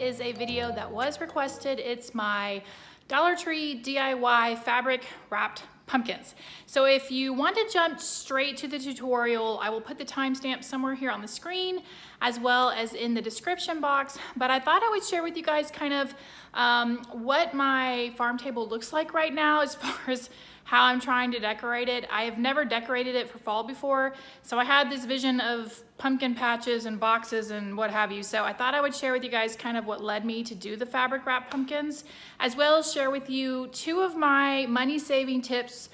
is a video that was requested. It's my Dollar Tree DIY fabric wrapped pumpkins. So if you want to jump straight to the tutorial, I will put the timestamp somewhere here on the screen as well as in the description box. But I thought I would share with you guys kind of what my farm table looks like right now as far as how I'm trying to decorate it. I have never decorated it for fall before, so I had this vision of pumpkin patches and boxes and what have you. So I thought I would share with you guys kind of what led me to do the fabric wrap pumpkins, as well as share with you 2 of my money saving tips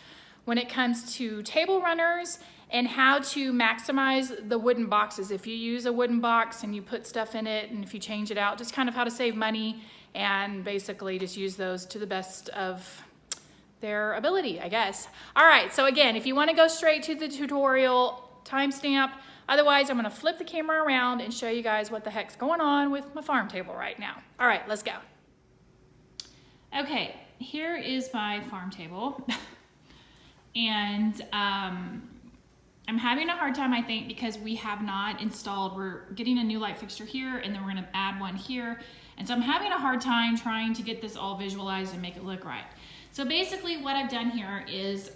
when it comes to table runners and how to maximize the wooden boxes. If you use a wooden box and you put stuff in it and if you change it out, just kind of how to save money and basically just use those to the best of their ability, I guess. All right, so again, if you want to go straight to the tutorial, timestamp. Otherwise, I'm going to flip the camera around and show you guys what the heck's going on with my farm table right now. All right, let's go. Okay, here is my farm table. And I'm having a hard time, I think, because we have not installed, we're getting a new light fixture here, and then we're going to add one here. And so I'm having a hard time trying to get this all visualized and make it look right. So basically what I've done here is,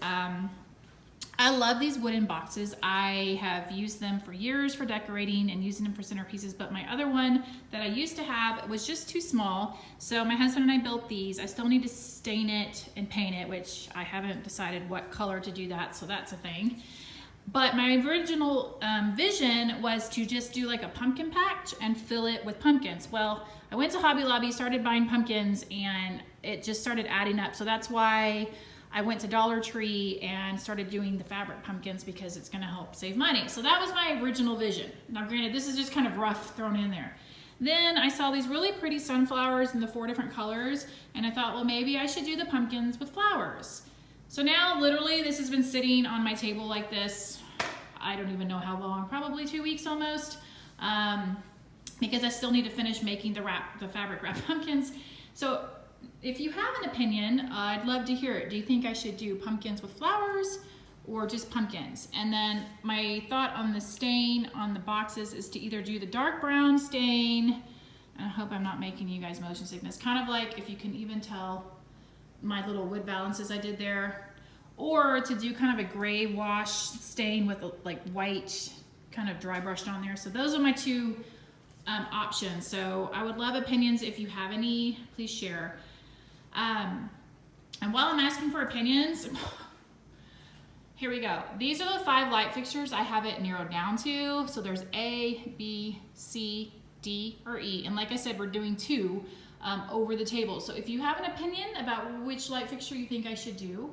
I love these wooden boxes. I have used them for years for decorating and using them for centerpieces, but my other one that I used to have was just too small. So my husband and I built these. I still need to stain it and paint it, which I haven't decided what color to do that, so that's a thing. But my original vision was to just do like a pumpkin patch and fill it with pumpkins. Well, I went to Hobby Lobby, started buying pumpkins, and it just started adding up. So that's why I went to Dollar Tree and started doing the fabric pumpkins, because it's gonna help save money. So that was my original vision. Now granted, this is just kind of rough thrown in there. Then I saw these really pretty sunflowers in the 4 different colors, and I thought, well, maybe I should do the pumpkins with flowers. So now literally this has been sitting on my table like this, I don't even know how long, probably 2 weeks almost, because I still need to finish making the fabric wrap pumpkins. So if you have an opinion, I'd love to hear it. Do you think I should do pumpkins with flowers or just pumpkins? And then my thought on the stain on the boxes is to either do the dark brown stain, and I hope I'm not making you guys motion sickness, kind of like, if you can even tell my little wood balances I did there, or to do kind of a gray wash stain with like white kind of dry brushed on there. So those are my 2 options. So I would love opinions. If you have any, please share. And while I'm asking for opinions, here we go. These are the 5 light fixtures I have it narrowed down to. So there's A, B, C, D, or E. And like I said, we're doing 2 over the table. So if you have an opinion about which light fixture you think I should do,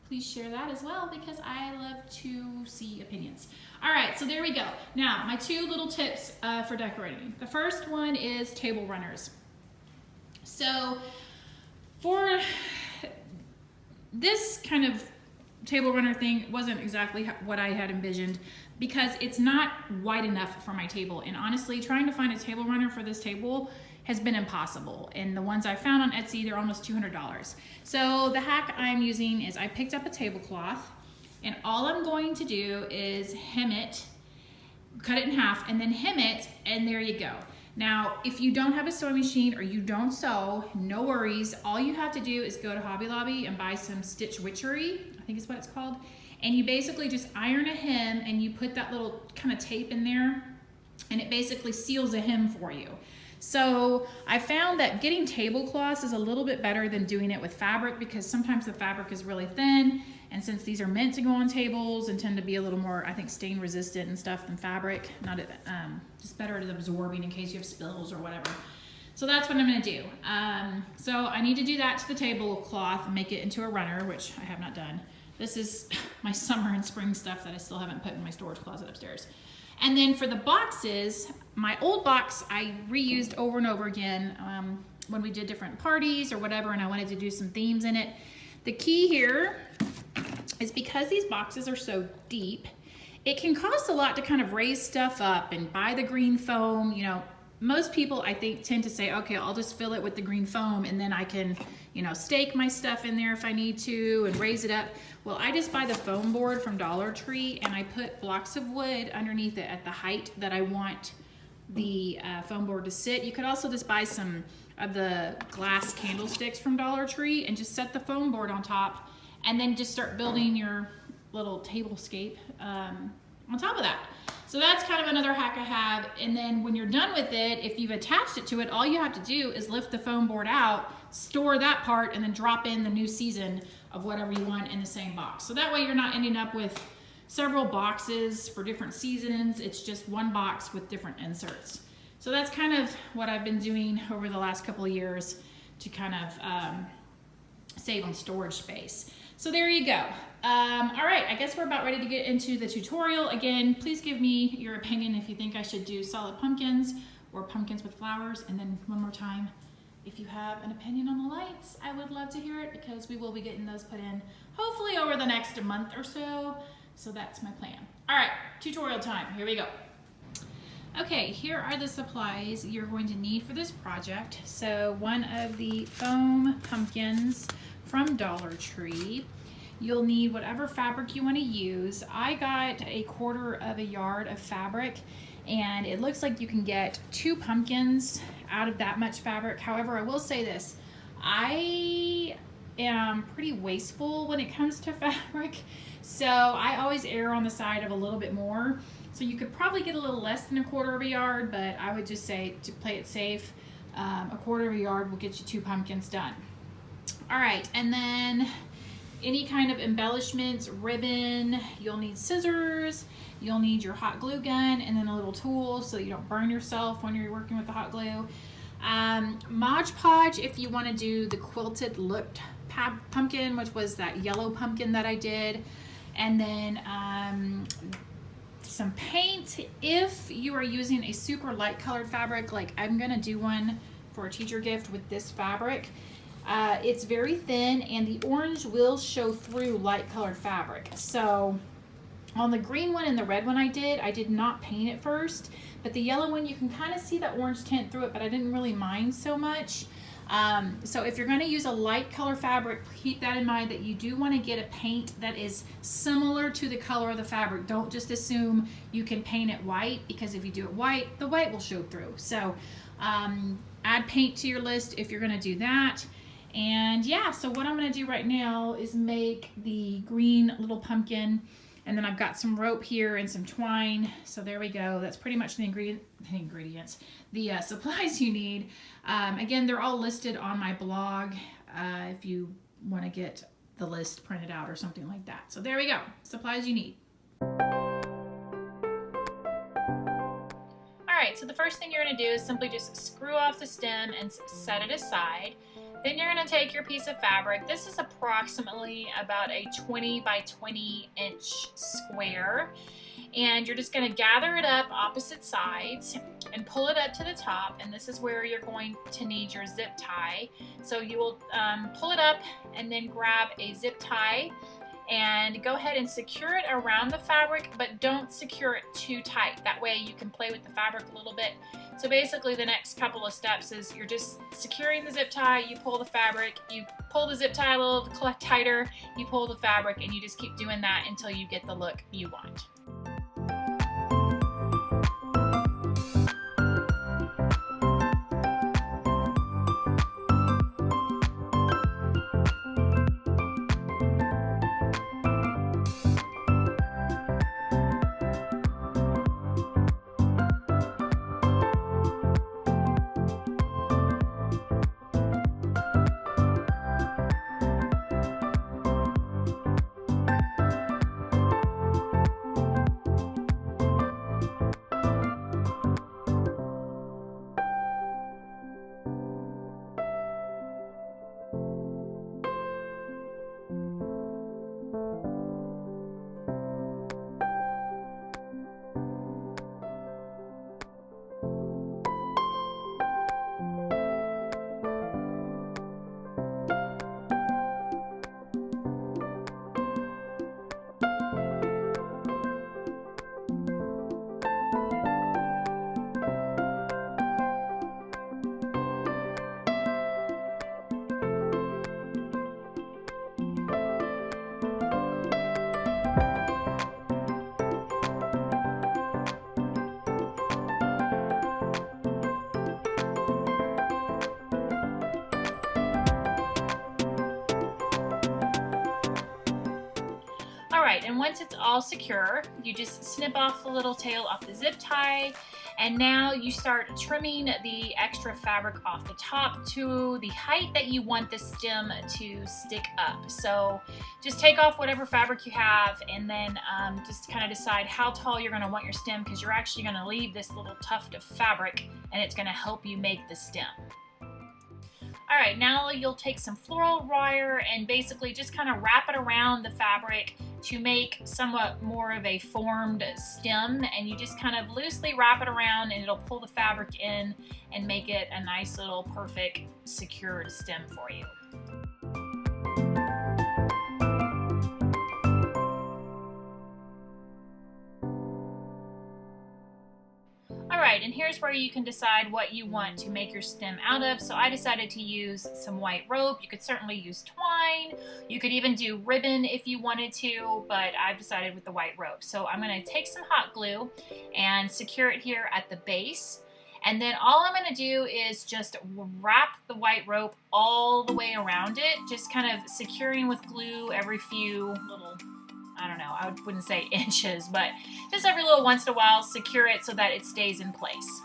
please share that as well, because I love to see opinions. All right, so there we go. Now, my 2 little tips for decorating. The first one is table runners. So for this kind of table runner thing wasn't exactly what I had envisioned, because it's not wide enough for my table. And honestly, trying to find a table runner for this table has been impossible. And the ones I found on Etsy, they're almost $200. So the hack I'm using is I picked up a tablecloth, and all I'm going to do is hem it, cut it in half, and then hem it, and there you go. Now, if you don't have a sewing machine or you don't sew, no worries. All you have to do is go to Hobby Lobby and buy some stitch witchery, I think is what it's called. And you basically just iron a hem, and you put that little kind of tape in there, and it basically seals a hem for you. So I found that getting tablecloths is a little bit better than doing it with fabric, because sometimes the fabric is really thin, and since these are meant to go on tables and tend to be a little more, I think, stain resistant and stuff than fabric, just better at absorbing in case you have spills or whatever. So that's what I'm gonna do. So I need to do that to the tablecloth and make it into a runner, which I have not done. This is my summer and spring stuff that I still haven't put in my storage closet upstairs. And then for the boxes, my old box I reused over and over again when we did different parties or whatever, and I wanted to do some themes in it. The key here is, because these boxes are so deep, it can cost a lot to kind of raise stuff up and buy the green foam. You know, most people, I think, tend to say, okay, I'll just fill it with the green foam and then I can, you know, stake my stuff in there if I need to and raise it up. Well, I just buy the foam board from Dollar Tree, and I put blocks of wood underneath it at the height that I want the foam board to sit. You could also just buy some of the glass candlesticks from Dollar Tree and just set the foam board on top, and then just start building your little tablescape on top of that. So that's kind of another hack I have. And then when you're done with it, if you've attached it to it, all you have to do is lift the foam board out, store that part, and then drop in the new season of whatever you want in the same box. So that way you're not ending up with several boxes for different seasons. It's just one box with different inserts. So that's kind of what I've been doing over the last couple of years to kind of save on storage space. So there you go. All right, I guess we're about ready to get into the tutorial. Again, please give me your opinion if you think I should do solid pumpkins or pumpkins with flowers. And then one more time, if you have an opinion on the lights, I would love to hear it, because we will be getting those put in hopefully over the next month or so. So that's my plan. All right, tutorial time, here we go. Okay, here are the supplies you're going to need for this project. So one of the foam pumpkins from Dollar Tree. You'll need whatever fabric you want to use. I got 1/4 yard of fabric, and it looks like you can get 2 pumpkins out of that much fabric. However, I will say this, I am pretty wasteful when it comes to fabric, so I always err on the side of a little bit more. So you could probably get a little less than 1/4 yard, but I would just say, to play it safe, 1/4 yard will get you 2 pumpkins done. All right, and then any kind of embellishments, ribbon, you'll need scissors, you'll need your hot glue gun, and then a little tool so you don't burn yourself when you're working with the hot glue. Mod Podge if you want to do the quilted looked pumpkin, which was that yellow pumpkin that I did. And then some paint if you are using a super light colored fabric, like I'm gonna do one for a teacher gift with this fabric. It's very thin, and the orange will show through light colored fabric. So on the green one and the red one I did not paint it first, but the yellow one, you can kind of see that orange tint through it, but I didn't really mind so much. So if you're going to use a light color fabric, keep that in mind, that you do want to get a paint that is similar to the color of the fabric. Don't just assume you can paint it white, because if you do it white, the white will show through. So add paint to your list if you're going to do that. And yeah, so what I'm going to do right now is make the green little pumpkin, and then I've got some rope here and some twine. So there we go. That's pretty much the ingredients, the supplies you need. Again, they're all listed on my blog if you want to get the list printed out or something like that. So there we go, supplies you need. All right, so the first thing you're going to do is simply just screw off the stem and set it aside. Then you're going to take your piece of fabric. This is approximately about a 20 by 20 inch square. And you're just going to gather it up opposite sides and pull it up to the top. And this is where you're going to need your zip tie. So you will pull it up and then grab a zip tie and go ahead and secure it around the fabric, but don't secure it too tight. That way you can play with the fabric a little bit. So basically the next couple of steps is you're just securing the zip tie, you pull the fabric, you pull the zip tie a little tighter, you pull the fabric, and you just keep doing that until you get the look you want. and once it's all secure, you just snip off the little tail off the zip tie, and now you start trimming the extra fabric off the top to the height that you want the stem to stick up. So just take off whatever fabric you have, and then just kind of decide how tall you're going to want your stem, because you're actually going to leave this little tuft of fabric, and it's going to help you make the stem. All right, now you'll take some floral wire and basically just kind of wrap it around the fabric to make somewhat more of a formed stem, and you just kind of loosely wrap it around and it'll pull the fabric in and make it a nice little perfect secured stem for you. Alright, and here's where you can decide what you want to make your stem out of. So I decided to use some white rope. You could certainly use twine. You could even do ribbon if you wanted to, but I've decided with the white rope. So I'm going to take some hot glue and secure it here at the base. And then all I'm going to do is just wrap the white rope all the way around it, just kind of securing with glue every few little, I don't know, I wouldn't say inches, but just every little once in a while, secure it so that it stays in place.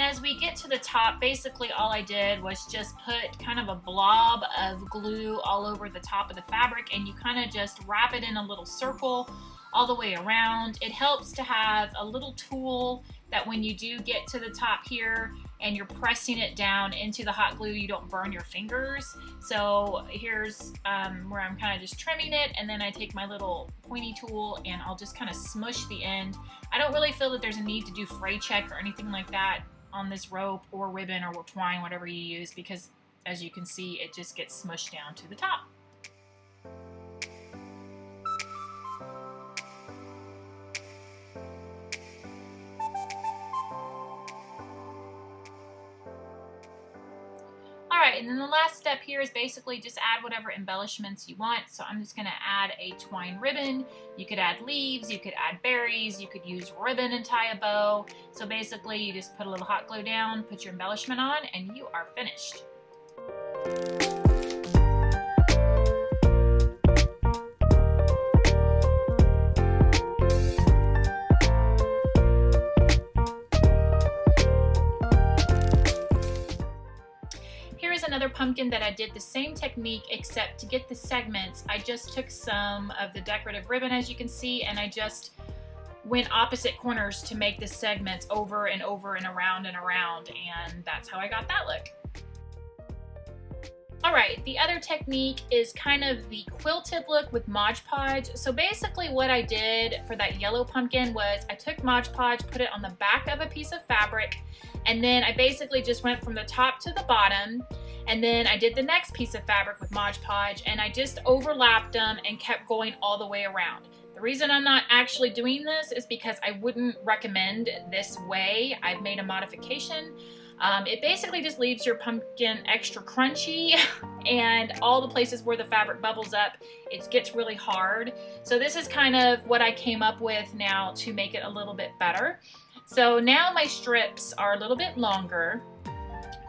As we get to the top, basically all I did was just put kind of a blob of glue all over the top of the fabric, and you kind of just wrap it in a little circle all the way around. It helps to have a little tool that when you do get to the top here and you're pressing it down into the hot glue, you don't burn your fingers. So here's where I'm kind of just trimming it, and then I take my little pointy tool and I'll just kind of smush the end. I don't really feel that there's a need to do fray check or anything like that on this rope or ribbon or twine, whatever you use, because as you can see, it just gets smushed down to the top. Alright, and then the last step here is basically just add whatever embellishments you want. So I'm just going to add a twine ribbon. You could add leaves, you could add berries, you could use ribbon and tie a bow. So basically you just put a little hot glue down, put your embellishment on, and you are finished. Another pumpkin that I did the same technique, except to get the segments, I just took some of the decorative ribbon, as you can see, and I just went opposite corners to make the segments over and over and around, and that's how I got that look. Alright, the other technique is kind of the quilted look with Mod Podge. So basically what I did for that yellow pumpkin was I took Mod Podge, put it on the back of a piece of fabric, and then I basically just went from the top to the bottom, and then I did the next piece of fabric with Mod Podge, and I just overlapped them and kept going all the way around. The reason I'm not actually doing this is because I wouldn't recommend this way. I've made a modification, It basically just leaves your pumpkin extra crunchy and all the places where the fabric bubbles up, it gets really hard. So this is kind of what I came up with now to make it a little bit better. So now my strips are a little bit longer.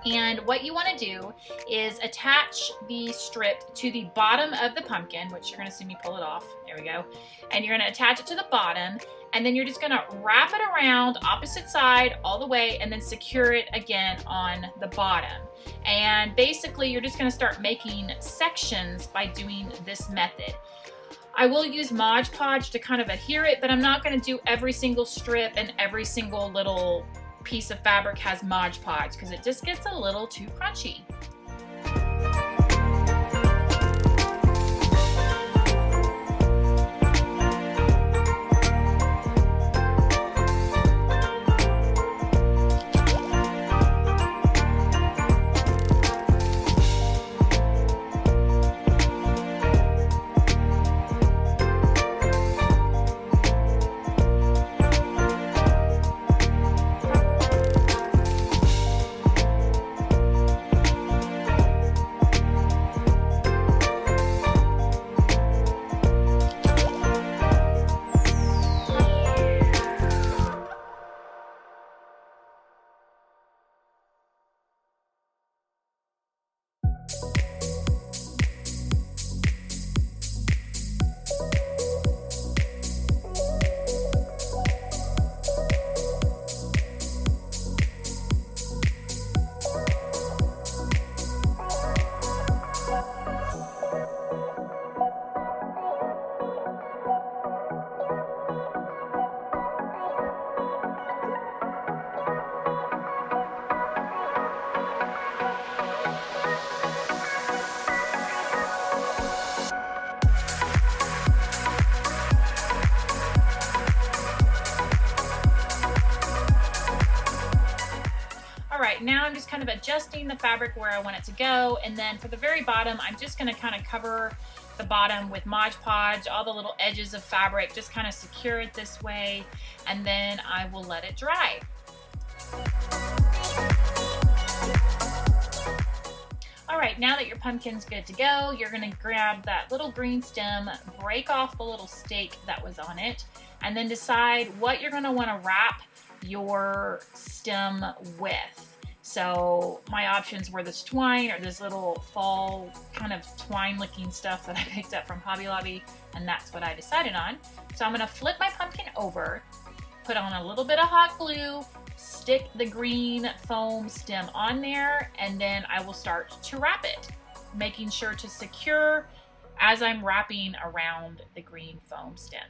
And what you want to do is attach the strip to the bottom of the pumpkin, which you're going to see me pull it off. There we go. And you're going to attach it to the bottom, and then you're just going to wrap it around opposite side all the way and then secure it again on the bottom. And basically you're just going to start making sections by doing this method. I will use Mod Podge to kind of adhere it, but I'm not going to do every single strip and every single little piece of fabric has Mod Podge because it just gets a little too crunchy. Now I'm just kind of adjusting the fabric where I want it to go, and then for the very bottom I'm just going to kind of cover the bottom with Mod Podge, all the little edges of fabric, just kind of secure it this way, and then I will let it dry. Alright, now that your pumpkin's good to go, you're going to grab that little green stem, break off the little stake that was on it, and then decide what you're going to want to wrap your stem with. So my options were this twine or this little fall kind of twine looking stuff that I picked up from Hobby Lobby, and that's what I decided on. So I'm going to flip my pumpkin over, put on a little bit of hot glue, stick the green foam stem on there, and then I will start to wrap it, making sure to secure as I'm wrapping around the green foam stem.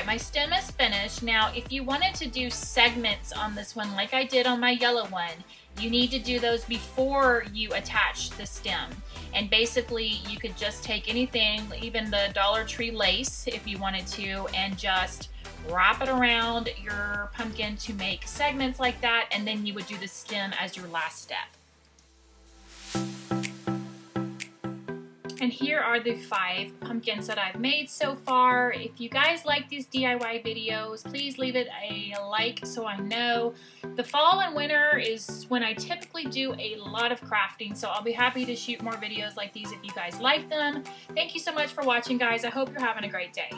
my stem is finished. Now, if you wanted to do segments on this one, like I did on my yellow one, you need to do those before you attach the stem. And basically, you could just take anything, even the Dollar Tree lace, if you wanted to, and just wrap it around your pumpkin to make segments like that, and then you would do the stem as your last step. And here are the 5 pumpkins that I've made so far. If you guys like these DIY videos, please leave it a like so I know. The fall and winter is when I typically do a lot of crafting, so I'll be happy to shoot more videos like these if you guys like them. Thank you so much for watching, guys. I hope you're having a great day.